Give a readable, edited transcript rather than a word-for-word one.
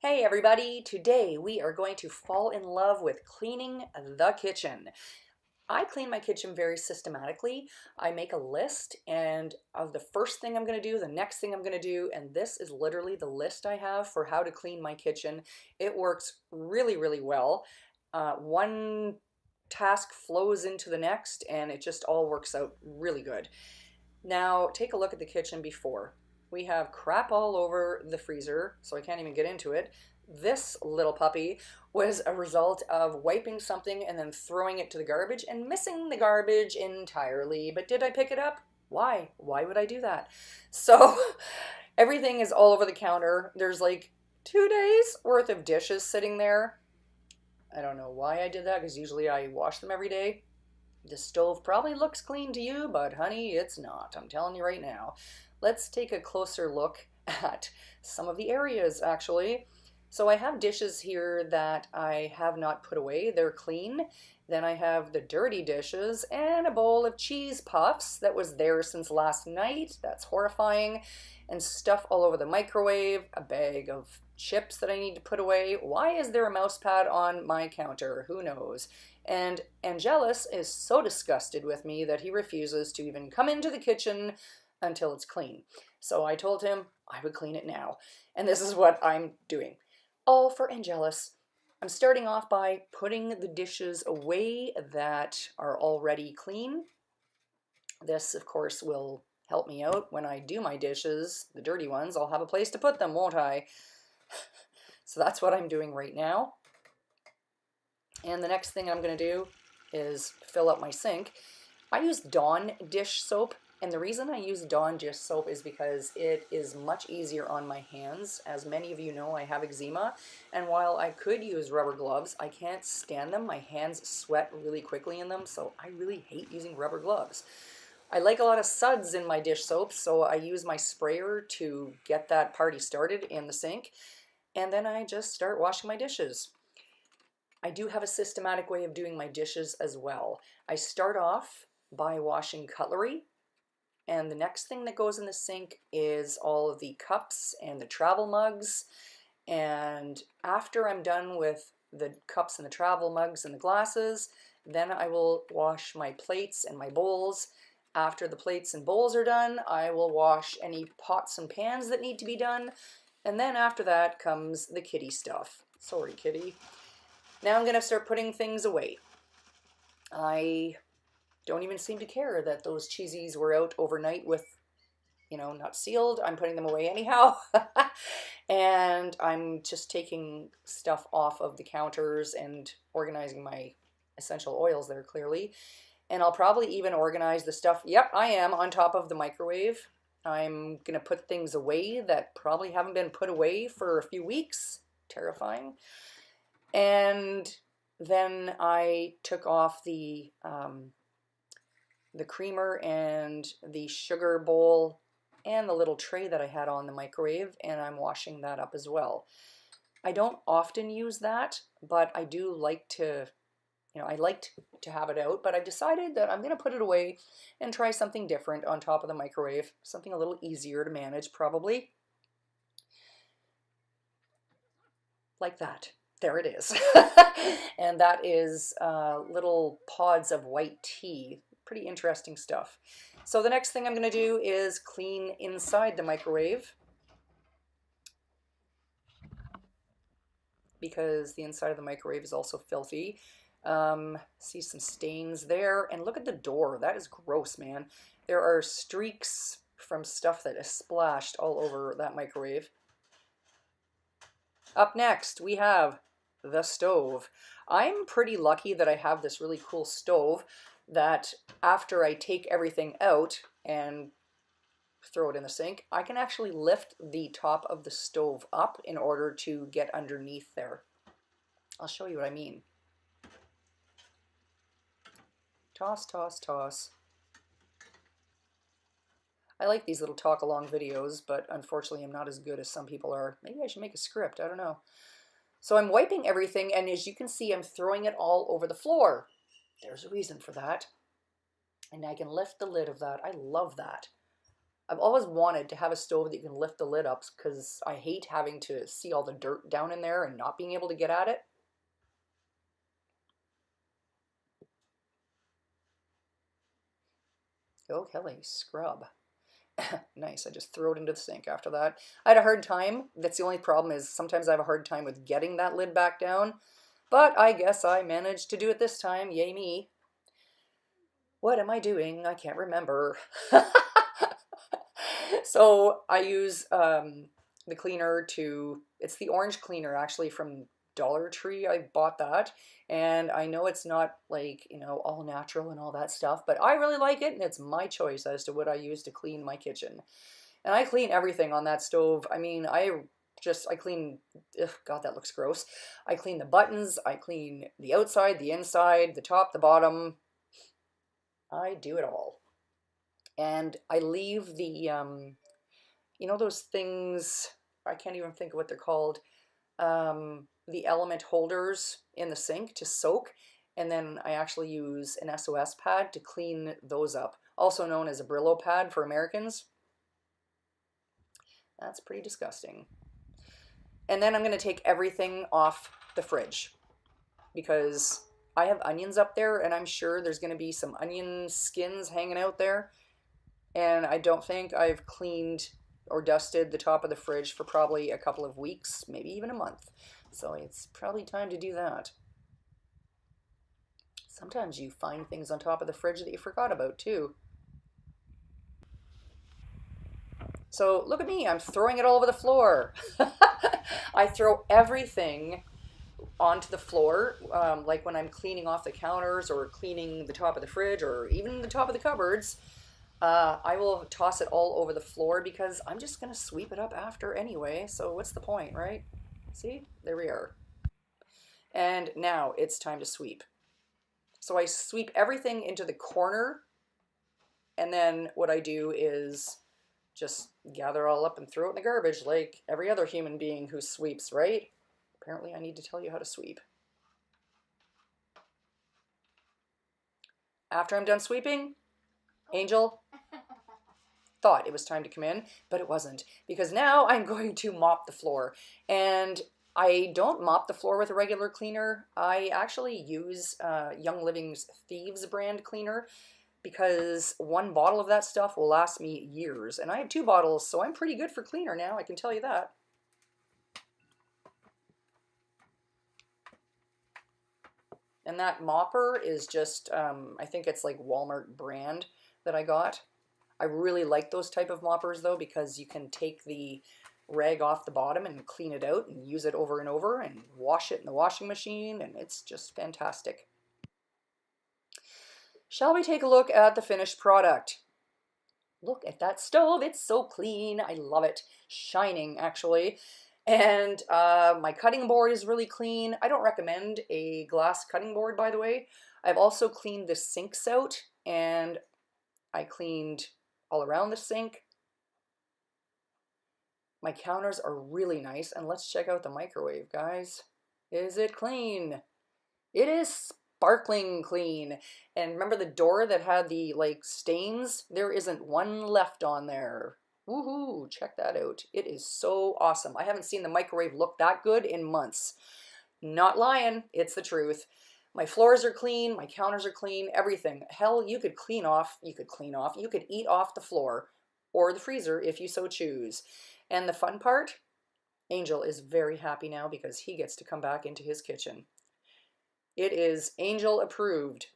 Hey everybody, today we are going to fall in love with cleaning the kitchen. I clean my kitchen very systematically. I make a list and of the first thing I'm going to do, the next thing I'm going to do, and this is literally the list I have for how to clean my kitchen. It works really, really well. One task flows into the next and it just all works out really good. Now, take a look at the kitchen before. We have crap all over the freezer, so I can't even get into it. This little puppy was a result of wiping something and then throwing it to the garbage and missing the garbage entirely. But did I pick it up? Why? Why would I do that? So everything is all over the counter. There's like 2 days worth of dishes sitting there. I don't know why I did that because usually I wash them every day. The stove probably looks clean to you, but honey, it's not. I'm telling you right now. Let's take a closer look at some of the areas actually. So I have dishes here that I have not put away. They're clean. Then I have the dirty dishes and a bowl of cheese puffs that was there since last night. That's horrifying. And stuff all over the microwave, a bag of chips that I need to put away. Why is there a mouse pad on my counter? Who knows? And Angelus is so disgusted with me that he refuses to even come into the kitchen until it's clean. So I told him I would clean it now. And this is what I'm doing. All for Angelus. I'm starting off by putting the dishes away that are already clean. This, of course, will help me out when I do my dishes, the dirty ones. I'll have a place to put them, won't I? So that's what I'm doing right now. And the next thing I'm going to do is fill up my sink. I use Dawn dish soap, and the reason I use Dawn dish soap is because it is much easier on my hands. As many of you know, I have eczema, and while I could use rubber gloves, I can't stand them. My hands sweat really quickly in them, so I really hate using rubber gloves. I like a lot of suds in my dish soap, so I use my sprayer to get that party started in the sink, and then I just start washing my dishes. I do have a systematic way of doing my dishes as well. I start off by washing cutlery, and the next thing that goes in the sink is all of the cups and the travel mugs. And after I'm done with the cups and the travel mugs and the glasses, then I will wash my plates and my bowls. After the plates and bowls are done, I will wash any pots and pans that need to be done. And then after that comes the kitty stuff. Sorry, kitty. Now I'm going to start putting things away. I don't even seem to care that those cheesies were out overnight with, not sealed. I'm putting them away anyhow. And I'm just taking stuff off of the counters and organizing my essential oils there clearly. And I'll probably even organize the stuff, yep, I am, on top of the microwave. I'm going to put things away that probably haven't been put away for a few weeks. Terrifying. And then I took off the creamer and the sugar bowl and the little tray that I had on the microwave, and I'm washing that up as well. I don't often use that, but I do like to, I like to have it out, but I've decided that I'm going to put it away and try something different on top of the microwave, something a little easier to manage probably. Like that. There it is. And that is little pods of white tea. Pretty interesting stuff. So the next thing I'm going to do is clean inside the microwave, because the inside of the microwave is also filthy. See some stains there. And look at the door. That is gross, man. There are streaks from stuff that is splashed all over that microwave. Up next, we have the stove. I'm pretty lucky that I have this really cool stove that after I take everything out and throw it in the sink, I can actually lift the top of the stove up in order to get underneath there. I'll show you what I mean. Toss, toss, toss. I like these little talk-along videos, but unfortunately I'm not as good as some people are. Maybe I should make a script, I don't know. So I'm wiping everything, and as you can see, I'm throwing it all over the floor. There's a reason for that. And I can lift the lid of that. I love that. I've always wanted to have a stove that you can lift the lid up because I hate having to see all the dirt down in there and not being able to get at it. Go Kelly, scrub. Nice, I just throw it into the sink after that. I had a hard time. That's the only problem is sometimes I have a hard time with getting that lid back down. But I guess I managed to do it this time. Yay me. What am I doing? I can't remember. So I use the cleaner to, it's the orange cleaner actually from Dollar Tree. I bought that. And I know it's not like, you know, all natural and all that stuff, but I really like it and it's my choice as to what I use to clean my kitchen. And I clean everything on that stove. I mean, I clean, ugh, God, that looks gross. I clean the buttons, I clean the outside, the inside, the top, the bottom. I do it all. And I leave the, you know, those things, I can't even think of what they're called, the element holders in the sink to soak. And then I actually use an SOS pad to clean those up, also known as a Brillo pad for Americans. That's pretty disgusting. And then I'm going to take everything off the fridge because I have onions up there and I'm sure there's going to be some onion skins hanging out there. And I don't think I've cleaned or dusted the top of the fridge for probably a couple of weeks, maybe even a month. So it's probably time to do that. Sometimes you find things on top of the fridge that you forgot about too. So look at me, I'm throwing it all over the floor. I throw everything onto the floor, like when I'm cleaning off the counters or cleaning the top of the fridge or even the top of the cupboards. I will toss it all over the floor because I'm just going to sweep it up after anyway. So what's the point, right? See, there we are. And now it's time to sweep. So I sweep everything into the corner. And then what I do is just gather all up and throw it in the garbage like every other human being who sweeps, right? Apparently I need to tell you how to sweep. After I'm done sweeping, Angel thought it was time to come in, but it wasn't, because now I'm going to mop the floor. And I don't mop the floor with a regular cleaner. I actually use Young Living's Thieves brand cleaner because one bottle of that stuff will last me years. And I have 2 bottles, so I'm pretty good for cleaner now, I can tell you that. And that mopper is just, I think it's like Walmart brand that I got. I really like those type of moppers though, because you can take the rag off the bottom and clean it out and use it over and over and wash it in the washing machine, and it's just fantastic. Shall we take a look at the finished product? Look at that stove, it's so clean. I love it. Shining, actually. And my cutting board is really clean. I don't recommend a glass cutting board, by the way. I've also cleaned the sinks out, and I cleaned all around the sink. My counters are really nice, and let's check out the microwave, guys. Is it clean? It is sparkling clean. And remember the door that had the like stains? There isn't one left on there. Woohoo, check that out. It is so awesome. I haven't seen the microwave look that good in months. Not lying, it's the truth. My floors are clean, my counters are clean, everything. Hell, you could eat off the floor or the freezer if you so choose. And the fun part, Angel is very happy now because he gets to come back into his kitchen. It is Angel approved.